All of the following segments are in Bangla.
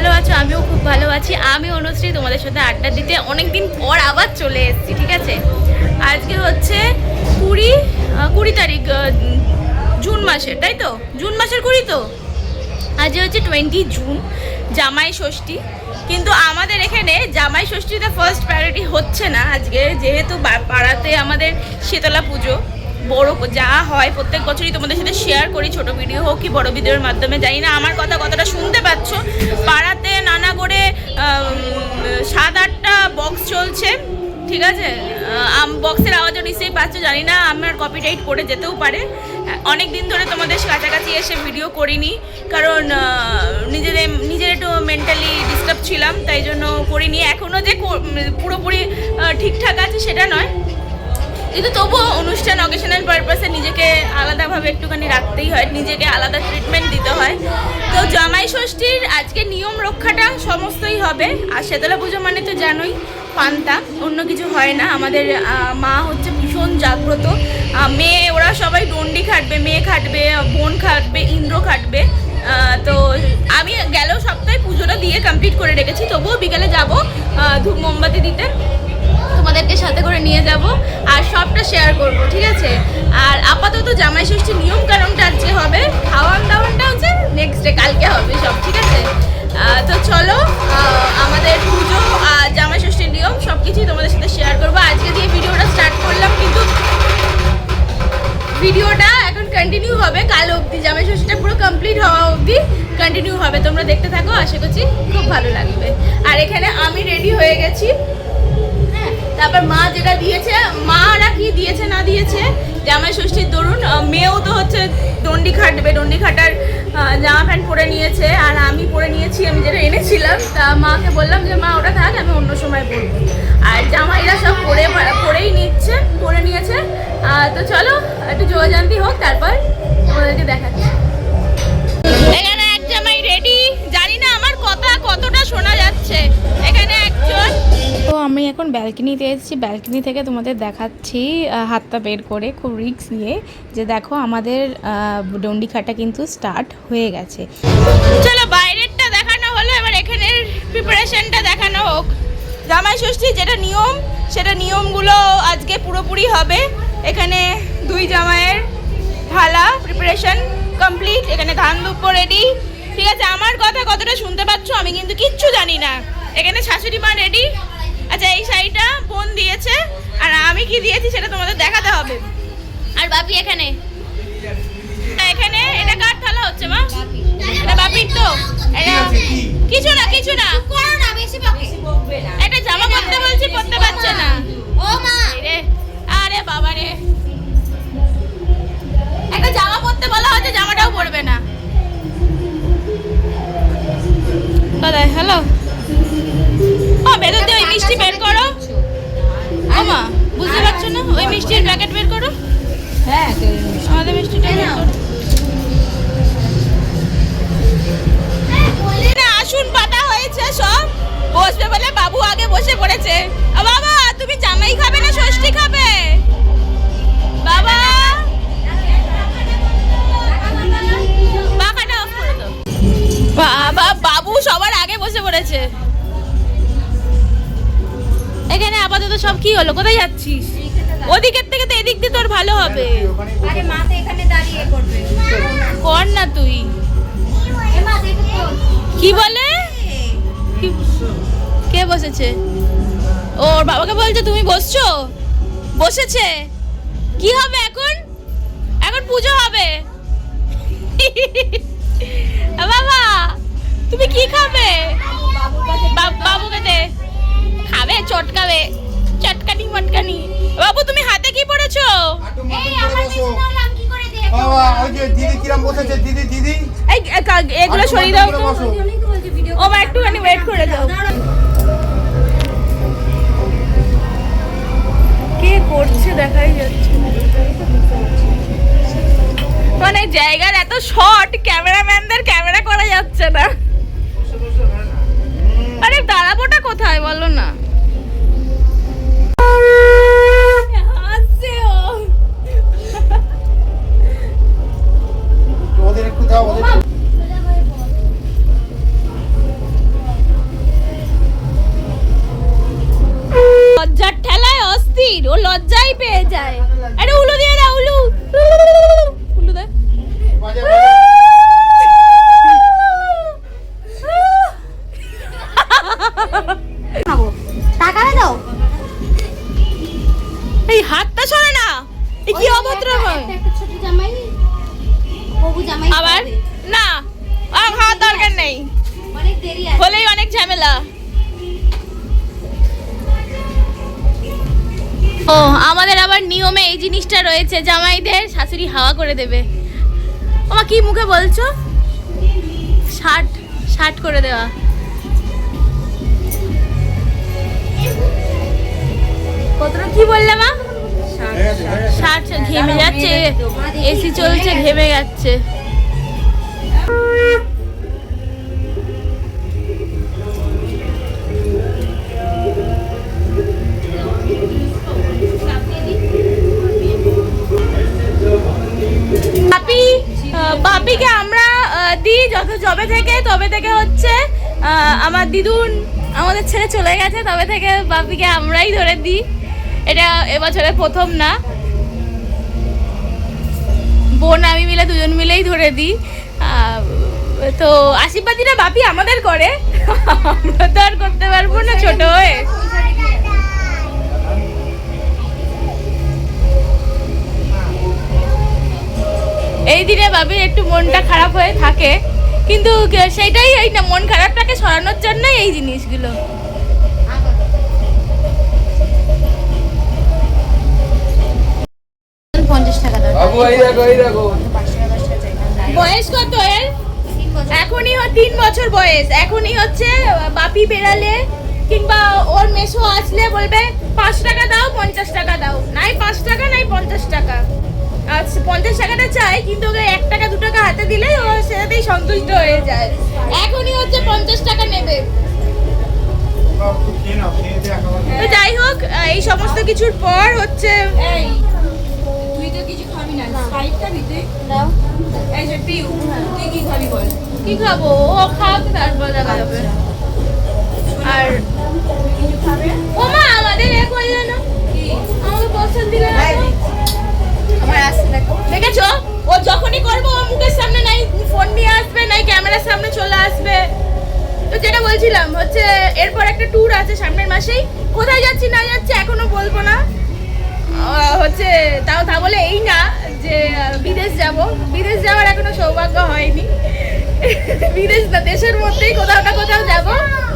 ভালো আছো? আমিও খুব ভালো আছি। আমি অনুশ্রী, তোমাদের সাথে আড্ডা দিতে অনেকদিন পর আবার চলে এসেছি। ঠিক আছে, আজকে হচ্ছে 20 তারিখ জুন মাসের, তাই তো? জুন মাসের 20 তো। আজ হচ্ছে 20 জুন, জামাই ষষ্ঠী। কিন্তু আমাদের এখানে জামাই ষষ্ঠীতে ফার্স্ট প্রায়োরিটি হচ্ছে না আজকে, যেহেতু পাড়াতে আমাদের শীতলা পুজো বড় যা হয় প্রত্যেক বছরই তোমাদের সাথে শেয়ার করি, ছোট ভিডিও হোক কি বড় ভিডিওর মাধ্যমে। জানি না আমার কথা কতটা শুনতে পাচ্ছ। পাড়াতে নানা করে 7-8টা বক্স চলছে। ঠিক আছে, বক্সের আওয়াজও নিশ্চয়ই পাচ্ছ। জানি না আমার কপিরাইট পড়ে যেতেও পারে। অনেক দিন ধরে তোমাদের কাছাকাছি এসে ভিডিও করিনি, কারণ নিজের একটু মেন্টালি ডিস্টার্ব ছিলাম, তাই জন্য করিনি। এখনও যে পুরোপুরি ঠিকঠাক আছে সেটা নয়, কিন্তু তবুও অনুষ্ঠান অকেশনাল পারপাসে নিজেকে আলাদাভাবে একটুখানি রাখতেই হয়, নিজেকে আলাদা ট্রিটমেন্ট দিতে হয়। তো জামাই ষষ্ঠীর আজকে নিয়ম রক্ষাটা সমস্তই হবে। আর শীতলা পুজো মানে তো জানোই, পান্তা, অন্য কিছু হয় না। আমাদের মা হচ্ছে ভীষণ জাগ্রত। মেয়ে ওরা সবাই দণ্ডি খাটবে, মেয়ে খাটবে, বোন খাটবে, ইন্দ্র খাটবে। তো আমি গেল সপ্তাহে পুজোটা দিয়ে কমপ্লিট করে রেখেছি। তবুও বিকেলে যাব ধূপ মোমবাতি দিতে, তোমাদেরকে সাথে করে নিয়ে যাব আর সবটা শেয়ার করব। ঠিক আছে, আর আপাতত জামাই ষষ্ঠীর নিয়ম কারণটা আজকে হবে, খাওয়ান দাওয়ানটা হচ্ছে নেক্সট ডে, কালকে হবে সব। ঠিক আছে, তো চলো আমাদের পুজো আর জামাই ষষ্ঠীর নিয়ম সব কিছুই তোমাদের সাথে শেয়ার করবো। আজকে দিয়ে ভিডিওটা স্টার্ট করলাম, কিন্তু ভিডিওটা এখন কন্টিনিউ হবে কাল অবধি। জামাই ষষ্ঠীটা পুরো কমপ্লিট হওয়া অবধি কন্টিনিউ হবে। তোমরা দেখতে থাকো, আশা করছি খুব ভালো লাগবে। আর এখানে আমি রেডি হয়ে গেছি। তারপর মা যেটা দিয়েছে, মারা কি দিয়েছে না দিয়েছে জামাই ষষ্ঠীর দরুন, মেয়েও তো হচ্ছে দণ্ডি খাটবে, দণ্ডি খাটার জামা প্যান্ট পরে নিয়েছে, আর আমি পরে নিয়েছি আমি যেটা এনেছিলাম। তা মাকে বললাম যে মা ওটা থাক, আমি অন্য সময় পরবো। আর জামাইরা সব পরেই নিয়েছে। তো চলো একটু জোয়াজান্তি হোক, তারপর তোমাদেরকে দেখাচ্ছি। এখানে এক জামাই রেডি, জানি না আমার কথা কতটা শোনা যাচ্ছে। এখানে একজন, তো আমি এখন ব্যালকনিতে এসেছি। ব্যালকনি থেকে তোমাদের দেখাচ্ছি হাতটা বের করে, খুব রিস্ক নিয়ে, যে দেখো আমাদের ডন্ডি খাটা কিন্তু স্টার্ট হয়ে গেছে। চলো বাইরেরটা দেখানো হলো, এবার এখানের প্রিপারেশনটা দেখানো হোক। জামাই ষষ্ঠীর যেটা নিয়ম, সেটা নিয়মগুলো আজকে পুরোপুরি হবে। এখানে 2 জামাইয়ের থালা প্রিপারেশন কমপ্লিট, এখানে ধান দুব্বো রেডি। ঠিক আছে, আমার কথা কতটা শুনতে পাচ্ছ আমি কিন্তু কিচ্ছু জানি না। এখানে শাশুড়ি মা রেডি। আচ্ছা, এই শাড়িটা বোন দিয়েছে, আর আমি কি দিয়েছি সেটা তোমাদের দেখাতে হবে। আর বাপি এখানে এটা কার থালা হচ্ছে মা? এটা বাপির তো? এটা কিছু না এটা জামা পরতে বলছি, পরতে পারছে না। ও মা রে, আরে বাবা রে, একটা জামা পরতে বলা হচ্ছে, জামাটাও পরবে না। হ্যালো, বেরোতে ওই মিষ্টি বের করো। ও মা, বুঝতে পারছো না? ওই মিষ্টির প্যাকেট বের করো। হ্যাঁ, আমাদের মিষ্টিটা বের করো। আসুন পাতা হয়েছে, সব বসবে বলে বাবু আগে বসে পড়েছে। বাবা, তুমি জামাই খাবে না ষষ্ঠী খাবে? বাবা, পাখাটা অফ করে দাও। বাবা, বাবু সবার আগে বসে পড়েছে। এখানে আপাতত সব কি হলো? কোথায় যাচ্ছিস? ওদিকের থেকে তো এদিক দিয়ে তোর ভালো হবে। আরে মা তো এখানে দাঁড়িয়ে করবে। কর না তুই। এ মা দেখো তো। কি বলে? কে বসেছে? ওর বাবাকে বলছে তুমি বসছো? বসেছে। কি হবে এখন? এখন পুজো হবে। বাবা, তুমি কি খাবে? বাবুকে দে, খাবে, চটকাবে, চটকানি মটকানি। বাবু, তুমি হাতে কি পড়েছো? এই আমার বিছানা নাম কি করে দেখো? বাবা, ওই যে দিদি কিরম বসেছে, দিদি এই এগুলো সরিয়ে দাও তো। ও মা, একটুখানি ওয়েট করে দাও। কে করছে দেখাই যাচ্ছে, মানে জায়গার এত শর্ট, ক্যামেরাম্যানদের ক্যামেরা করা যাচ্ছে না। আরে দাঁড়াবোটা কোথায় বলো না? হাসছে ও। ওদের একটু দাও, ওদের হবু জামাই আবার খাবে। না খাওয়ার দরকার নেই, অনেক দেরি আছে। হলেই অনেক ঝামেলা। ও আমাদের আবার নিয়মে এই জিনিসটা রয়েছে, জামাইদের শাশুড়ি হাওয়া করে দেবে। ওমা কি মুখে বলছো? শার্ট শার্ট করে দেওয়া। কতটা কি বললে মা? শার্ট ঘেমে যাচ্ছে, এসি চলছে, ঘেমে যাচ্ছে। বাপিকে আমরা দিই যবে থেকে, তবে থেকে হচ্ছে আমার দিদুন আমাদের ছেড়ে চলে গেছে, তবে থেকে বাপিকে আমরাই ধরে দিই। এটা এবছরে প্রথম না, বোন আমি মিলে দুজন মিলেই ধরে দিই। তো আশীর্বাদীরা বাপি আমাদের করে, আমরা তো আর করতে পারবো না ছোট হয়ে। এই দিনে বাবির একটু মনটা খারাপ হয়ে থাকে, কিন্তু সেটাই এই না, মন খারাপটাকে সরানোর জন্যই এই জিনিসগুলো। বয়স কত এর? এখনই 3 বছর বয়স। এখনই হচ্ছে বাপি বেরালে কিংবা ওর মেসো আসলে বলবে 5 টাকা দাও, 50 টাকা দাও, নাই 5 টাকা নাই 50 টাকা। আচ্ছা 50 টাকাটা চাই, কিন্তু ওকে 1 টাকা 2 টাকা হাতে দিলেই ও সেটাতেই সন্তুষ্ট হয়ে যায়। এখনই হচ্ছে 50 টাকা নেবে। তো যাই হোক, এই সমস্ত কিছুর পর হচ্ছে তুই তো কিছু খাবি না, সাইডটা নিতে দাও। এই যে পিউ, তুই কি খাবি বল? কি খাবো, ও খাক তারপর দেখা যাবে। আর কিছু খাবে? ও মা আমাদের এ করলে না, কি? আমাকে পছন্দ দিলে না তো? আমার আসছে দেখো। দেখেছো, ও যখনই করবো ও মুখের সামনে নাই ফোন নিয়ে আসবে, নাই ক্যামেরার সামনে চলে আসবে। তো যেটা বলছিলাম হচ্ছে, এরপর একটা ট্যুর আছে সামনের মাসেই। কোথায় যাচ্ছি না যাচ্ছি এখনো বলবো না। হচ্ছে তাও তা বলে এই না যে বিদেশ যাব, বিদেশ যাওয়ার এখনো সৌভাগ্য হয়নি। বিদেশ না, দেশের মধ্যেই কোথাও না কোথাও যাব।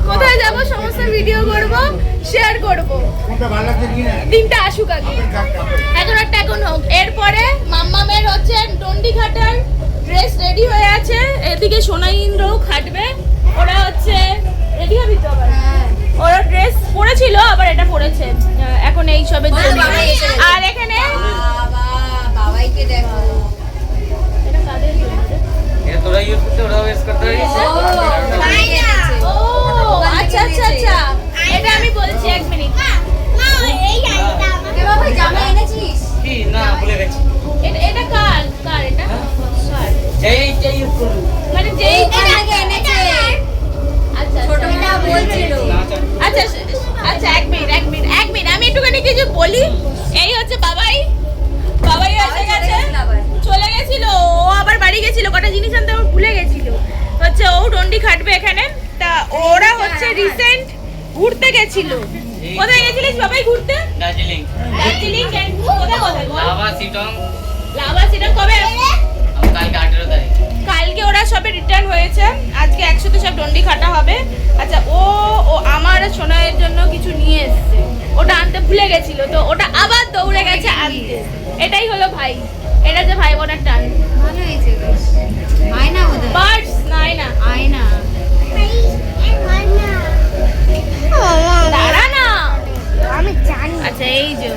কোথায় যাব সমস্ত ভিডিও করব, শেয়ার করব। দিনটা আসুক আগে, এখন হোক। এরপরে মাম্মামের হচ্ছে ডন্ডি খাটার ড্রেস রেডি হয়ে আছে, এদিকে সোনাই ইন্দ্রও খাটবে। ওরা হচ্ছে রেডি হবি তো আবার? ওরা ড্রেস পরেছিল, আবার এটা পরেছে এখন এই সবের জন্য। আর এখানে বাবাইকে দেখো। এটা কাদের জন্য রে? তোরা ইউজ করতে, ওরা ইউজ করতে ও আচ্ছা আচ্ছা আচ্ছা, এটা আমি বলছি, 1 মিনিট। বাবা জামা এনেছিস? কি না ভুলে গেছি। এটা কার কার এটা কার? যেই ইউজ করবি মানে যেই আগে এনেছে। আচ্ছা ছোটটা বলছিল। আচ্ছা আচ্ছা 1 মিনিট আমি একটুখানি কিছু বলি। এই হচ্ছে বাবাই এসে গেছে, চলে গেছিল। ও আবার বাড়ি গেছিল, কটা জিনিস আনতে আমার ভুলে গেছিল। হচ্ছে ও ডন্ডি খাটবে এখানে। তা ওরা হচ্ছে রিসেন্ট ঘুরতে গেছিল। কোথায় গেছিলিস বাবাই ঘুরতে? দার্জিলিং কোথায় বল? লাভা সিটং কবে? কালকে 18 তারিখ। কালকে ওরা সবে রিটার্ন হয়েছে, আজকে একসাথে সব ডন্ডি খাটা হবে। আচ্ছা ও আমার সোনাইয়ের জন্য কিছু নিয়ে এসেছে, ওটা আনতে ভুলে গেছিল, তো ওটা আবার দৌড়ে গেছে আনতে। এটাই হলো ভাই, এটা যে ভাই বোনের টান। ভালো হয়েছে বেশ। আয়না বোধহয়। বার্ডস নাই না, আয়না। দাঁড়া না। আমি জানি। আচ্ছা এই যে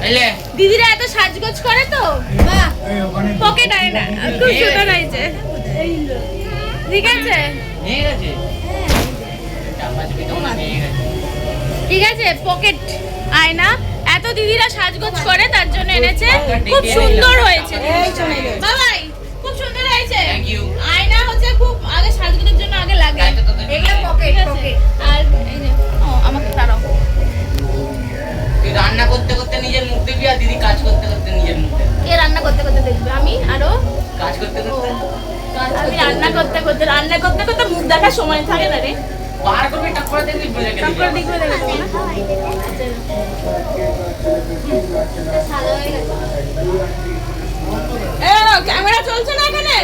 এলে দিদিরা এত সাজগোজ করে তো, বাহ, পকেট আয়না খুব সুন্দর হয়েছে। ঠিক আছে নিয়ে গেছে চাপা চুপি তো নিয়ে গেছে। ঠিক আছে, পকেট আয়না। এত দিদিরা সাজগোজ করে তার জন্য এনেছে, খুব সুন্দর হয়েছে। বাবাই খুব সুন্দর হয়েছে। Thank you. আয়না হচ্ছে খুব আগে সাজগোজের জন্য আগে লাগে। তাই তো তোদের এগুলো পকেট ঠিক আছে? পকেট। আর এই যে আমাকে তারাও তুই রান্না করতে করতে নিজের মুখ দেখবি, আর দিদি কাজ করতে করতে নিজের মুখ দেখবি। কে রান্না করতে করতে দেখবে, আমি আরো কাজ করতে করতে আমি রান্না করতে করতে মুখ দেখার সময় থাকে না রে। বার করবি, টাক করে দেখবি ভুলে গেলি। তারপরে দেখবে দেখবে না। ভালো হয়ে গেছে। ক্যামেরা চলছে না এখানে?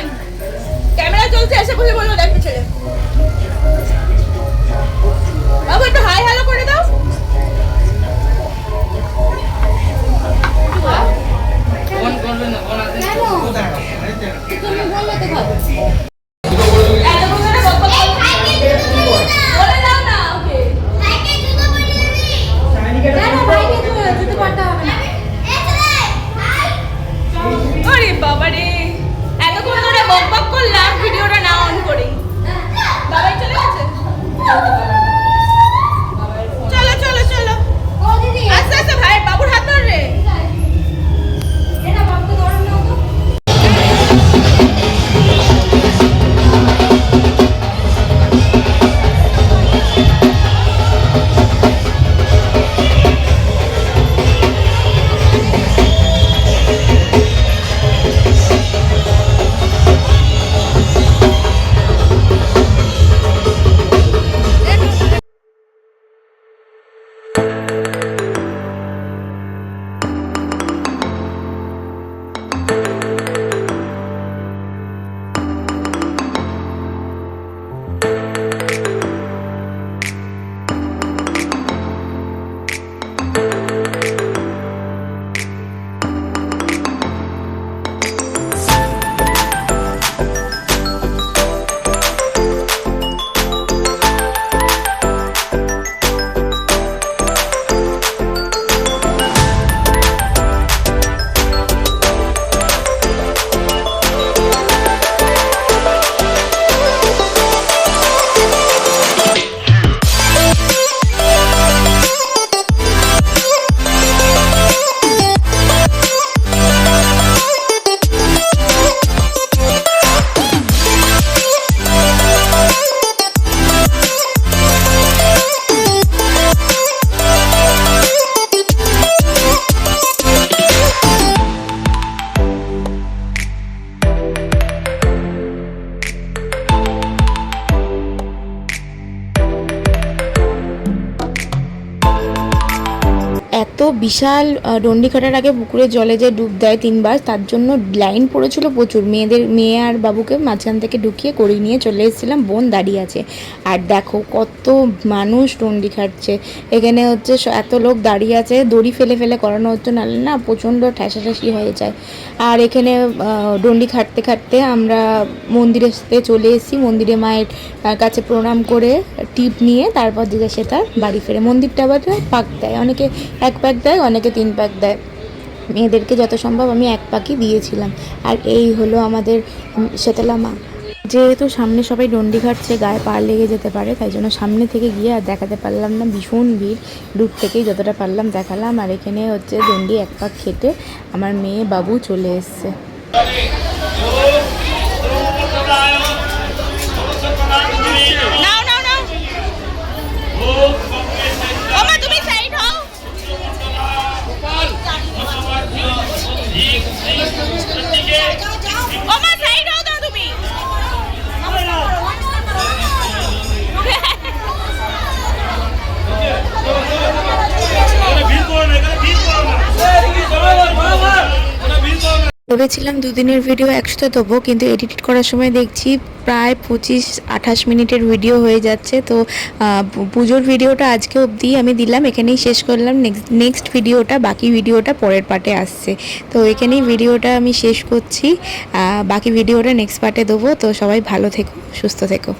বলে দাও না ওকে। আরে বাবা রে, এতক্ষণ ধরে বক বক করলাম ভিডিওটা না অন করে। বাবাই চলে গেছে। চলো চলো চলো, আস্তে আস্তে ভাই, বাবুর হাত ধর রে। এত বিশাল ডন্ডি কাটার আগে পুকুরে জলে যে ডুব দেয় 3 বার, তার জন্য লাইন পড়েছিল প্রচুর। মেয়ে আর বাবুকে মাঝখান থেকে ঢুকিয়ে করিয়ে নিয়ে চলে এসেছিলাম, বোন দাঁড়িয়ে আছে। আর দেখো কত মানুষ ডন্ডি খাটছে এখানে, হচ্ছে এত লোক দাঁড়িয়ে আছে, দড়ি ফেলে ফেলে করানো হচ্ছে, নাহলে না প্রচণ্ড ঠেসাঠেসি হয়ে যায়। আর এখানে ডন্ডি খাটতে খাটতে আমরা মন্দিরেতে চলে এসেছি। মন্দিরে মায়ের কাছে প্রণাম করে টিপ নিয়ে তারপর যে সে তার বাড়ি ফেরে। মন্দিরটা আবার পাক দেয়, অনেকে 1 প্যাক দেয়, অনেকে 3 প্যাক দেয়। মেয়েদেরকে যত সম্ভব আমি 1 প্যাকই দিয়েছিলাম। আর এই হলো আমাদের শীতলা মা। যেহেতু সামনে সবাই ডন্ডি খাটছে, গায়ে পা লেগে যেতে পারে, তাই জন্য সামনে থেকে গিয়ে আর দেখাতে পারলাম না, ভীষণ ভিড়। দূর থেকেই যতটা পারলাম দেখালাম। আর এখানে হচ্ছে ডন্ডি 1 প্যাক খেতে আমার মেয়ে বাবু চলে এসছে। নাও নাও নাও, ওমা তুমি সাইড হও। ওমা সাইড হও দাও তুমি। ভেবেছিলাম 2 দিনের ভিডিও একসাথে দেবো, কিন্তু এডিট করার সময় দেখছি প্রায় 25-28 মিনিটের ভিডিও হয়ে যাচ্ছে। তো পুজোর ভিডিওটা আজকে অবধি আমি দিলাম, এখানেই শেষ করলাম। নেক্সট ভিডিওটা, বাকি ভিডিওটা পরের পার্টে আসছে। তো এখানেই ভিডিওটা আমি শেষ করছি, বাকি ভিডিওটা নেক্সট পার্টে দেবো। তো সবাই ভালো থেকো, সুস্থ থেকো।